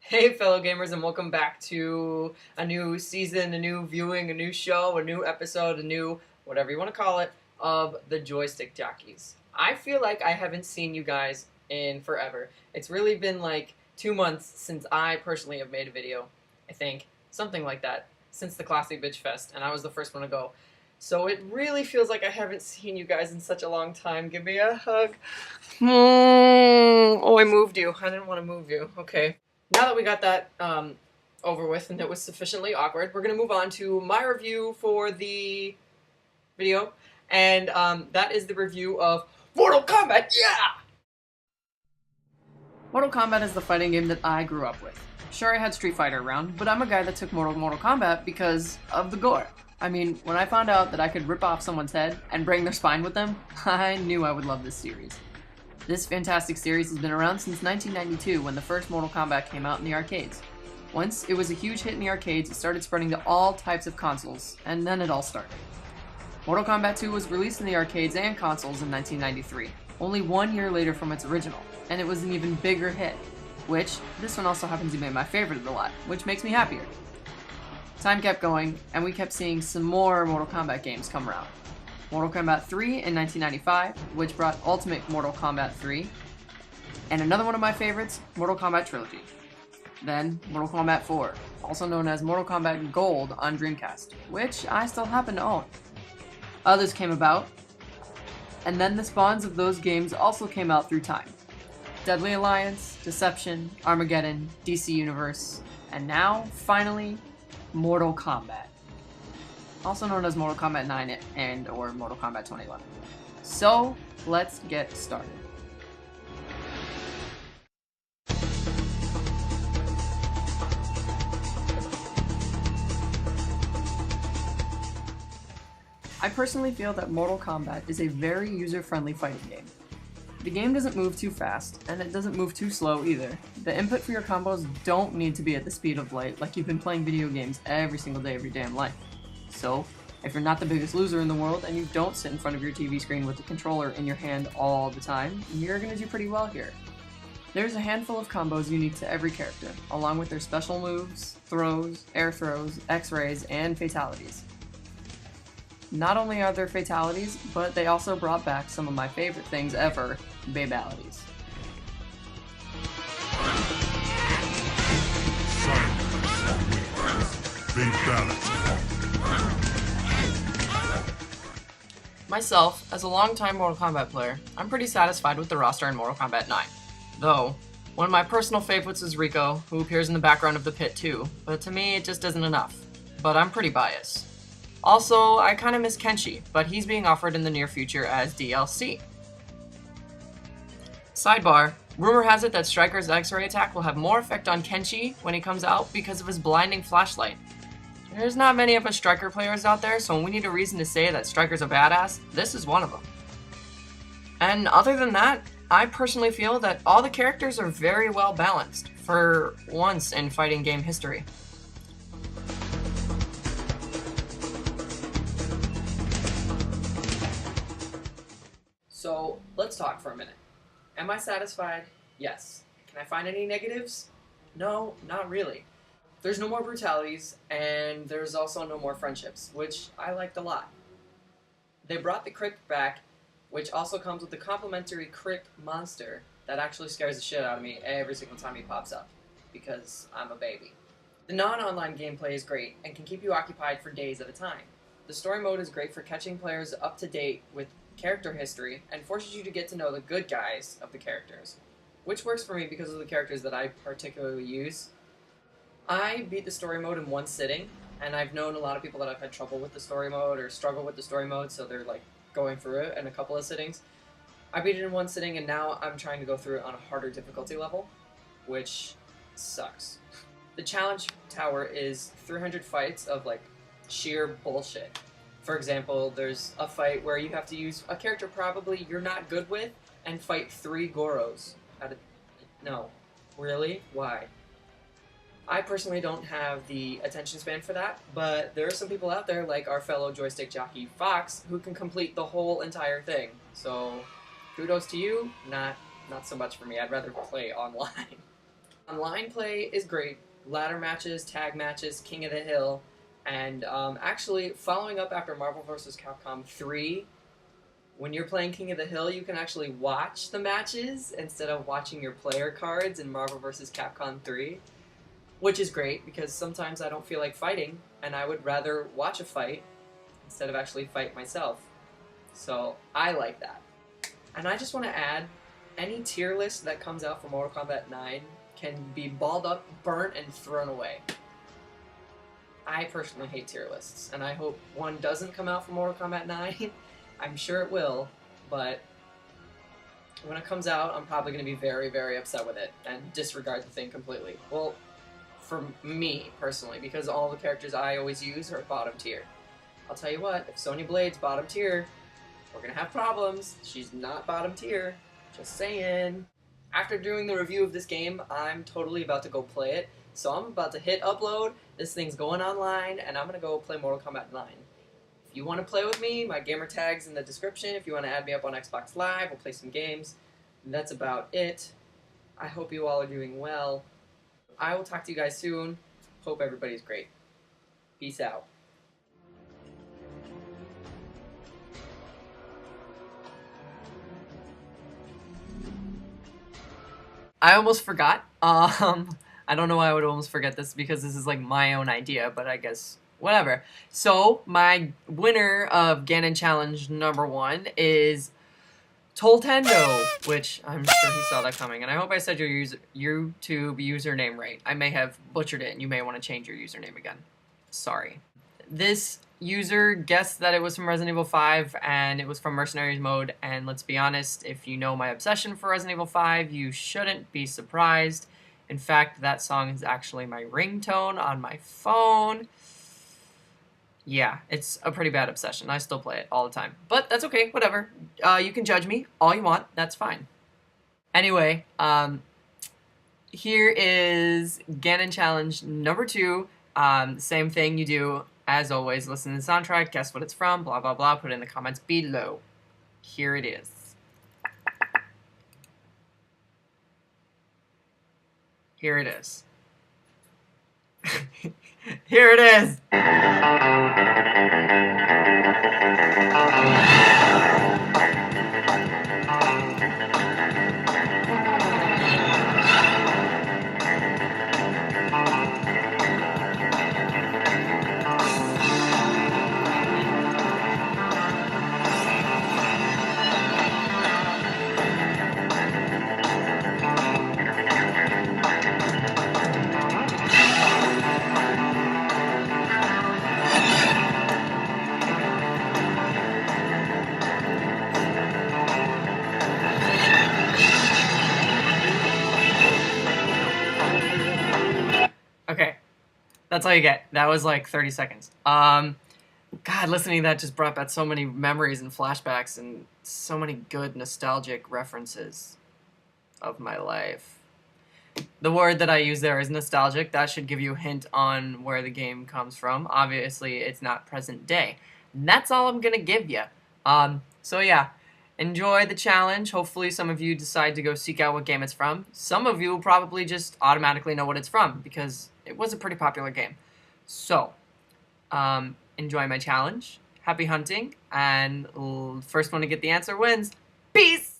Hey fellow gamers, and welcome back to a new season, a new viewing, a new show, a new episode, a new whatever you want to call it, of the Joystick Jockeys. I feel like I haven't seen you guys in forever. It's really been like 2 months since I personally have made a video, I think. Something like that. Since the Classic Bitch Fest, and I was the first one to go. So it really feels like I haven't seen you guys in such a long time. Give me a hug. Oh, I moved you. I didn't want to move you. Okay. Now that we got that over with and it was sufficiently awkward, we're going to move on to my review for the video. And that is the review of Mortal Kombat. Yeah! Mortal Kombat is the fighting game that I grew up with. Sure, I had Street Fighter around, but I'm a guy that took Mortal Kombat because of the gore. I mean, when I found out that I could rip off someone's head and bring their spine with them, I knew I would love this series. This fantastic series has been around since 1992 when the first Mortal Kombat came out in the arcades. Once it was a huge hit in the arcades, it started spreading to all types of consoles, and then it all started. Mortal Kombat 2 was released in the arcades and consoles in 1993, only 1 year later from its original, and it was an even bigger hit, which, this one also happens to be my favorite of the lot, which makes me happier. Time kept going, and we kept seeing some more Mortal Kombat games come around. Mortal Kombat 3 in 1995, which brought Ultimate Mortal Kombat 3, and another one of my favorites, Mortal Kombat Trilogy. Then, Mortal Kombat 4, also known as Mortal Kombat Gold on Dreamcast, which I still happen to own. Others came about, and then the spawns of those games also came out through time. Deadly Alliance, Deception, Armageddon, DC Universe, and now, finally, Mortal Kombat. Also known as Mortal Kombat 9 and or Mortal Kombat 2011. So, let's get started. I personally feel that Mortal Kombat is a very user-friendly fighting game. The game doesn't move too fast, and it doesn't move too slow either. The input for your combos don't need to be at the speed of light like you've been playing video games every single day of your damn life. So, if you're not the biggest loser in the world and you don't sit in front of your TV screen with the controller in your hand all the time, you're gonna do pretty well here. There's a handful of combos unique to every character, along with their special moves, throws, air throws, X-rays, and fatalities. Not only are there fatalities, but they also brought back some of my favorite things ever, babalities. Myself, as a longtime Mortal Kombat player, I'm pretty satisfied with the roster in Mortal Kombat 9. Though, one of my personal favorites is Rico, who appears in the background of the pit too, but to me it just isn't enough. But I'm pretty biased. Also, I kinda miss Kenshi, but he's being offered in the near future as DLC. Sidebar, rumor has it that Striker's X-ray attack will have more effect on Kenshi when he comes out because of his blinding flashlight. There's not many of us Striker players out there, so when we need a reason to say that Striker's a badass, this is one of them. And other than that, I personally feel that all the characters are very well balanced, for once in fighting game history. So, let's talk for a minute. Am I satisfied? Yes. Can I find any negatives? No, not really. There's no more brutalities, and there's also no more friendships, which I liked a lot. They brought the Crypt back, which also comes with the complimentary Crypt monster that actually scares the shit out of me every single time he pops up, because I'm a baby. The non-online gameplay is great, and can keep you occupied for days at a time. The story mode is great for catching players up to date with character history, and forces you to get to know the good guys of the characters, which works for me because of the characters that I particularly use. I beat the story mode in one sitting, and I've known a lot of people that have had trouble with the story mode or struggle with the story mode, so they're like going through it in a couple of sittings. I beat it in one sitting, and now I'm trying to go through it on a harder difficulty level, which sucks. The challenge tower is 300 fights of like sheer bullshit. For example, there's a fight where you have to use a character probably you're not good with and fight 3 Goros. No. Really? Why? I personally don't have the attention span for that, but there are some people out there, like our fellow joystick jockey Fox, who can complete the whole entire thing. So, kudos to you, not so much for me. I'd rather play online. Online play is great. Ladder matches, tag matches, King of the Hill, and actually following up after Marvel vs. Capcom 3, when you're playing King of the Hill, you can actually watch the matches instead of watching your player cards in Marvel vs. Capcom 3, which is great because sometimes I don't feel like fighting, and I would rather watch a fight instead of actually fight myself. So I like that. And I just want to add, any tier list that comes out for Mortal Kombat 9 can be balled up, burnt, and thrown away. I personally hate tier lists, and I hope one doesn't come out for Mortal Kombat 9. I'm sure it will, but when it comes out, I'm probably going to be very, very upset with it and disregard the thing completely. Well, for me, personally, because all the characters I always use are bottom tier. I'll tell you what, if Sonya Blade's bottom tier, we're going to have problems. She's not bottom tier. Just saying. After doing the review of this game, I'm totally about to go play it. So I'm about to hit upload, this thing's going online, and I'm going to go play Mortal Kombat 9. If you want to play with me, my gamer tag's in the description. If you want to add me up on Xbox Live, we'll play some games. And that's about it. I hope you all are doing well. I will talk to you guys soon. Hope everybody's great. Peace out. I almost forgot. I don't know why I would almost forget this because this is like my own idea, but I guess whatever. So my winner of Gannon Challenge #1 is Toltendo, which I'm sure he saw that coming, and I hope I said your YouTube username right. I may have butchered it, and you may want to change your username again. Sorry. This user guessed that it was from Resident Evil 5, and it was from Mercenaries mode, and let's be honest, if you know my obsession for Resident Evil 5, you shouldn't be surprised. In fact, that song is actually my ringtone on my phone. Yeah, it's a pretty bad obsession. I still play it all the time. But that's okay, whatever. You can judge me all you want, that's fine. Anyway, here is Gannon Challenge #2. Same thing you do, as always, listen to the soundtrack, guess what it's from, blah, blah, blah, put it in the comments below. Here it is. Here it is. Here it is! Okay, that's all you get. That was like 30 seconds. God, listening to that just brought back so many memories and flashbacks and so many good nostalgic references of my life. The word that I use there is nostalgic. That should give you a hint on where the game comes from. Obviously, it's not present day. And that's all I'm gonna give you. So yeah, enjoy the challenge. Hopefully some of you decide to go seek out what game it's from. Some of you will probably just automatically know what it's from because it was a pretty popular game. So, enjoy my challenge. Happy hunting, and first one to get the answer wins. Peace!